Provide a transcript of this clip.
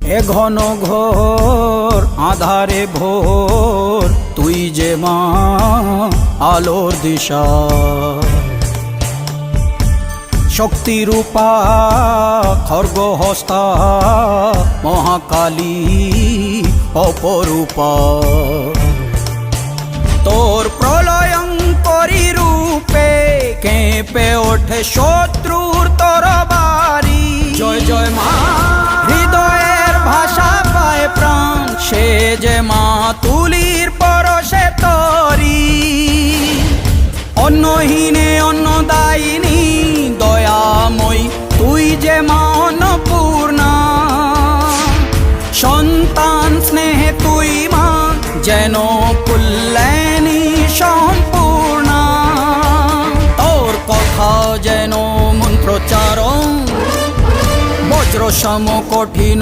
এ ঘন ঘোর আধারে ভোর তুই যে মা আলোর দিশা শক্তিরূপা খর্গহস্তা মহাকালী অপরূপা তোর প্রলয়ঙ্করী রূপে কেঁপে ওঠে শত্রুর তরবারি জয় জয় মা হৃদয়ের ভাষা পায় প্রাণ সে যে মা তুলির পরশে তরি অন্নহীনে অন্নদায়িনী দয়াময়ী তুই যে মা অন্নপূর্ণা সন্তান স্নেহে তুই মা যেন কল্যাণী সম্পূর্ণা তোর কথা যেন মন্ত্রোচ্চারণ বজ্র সম কঠিন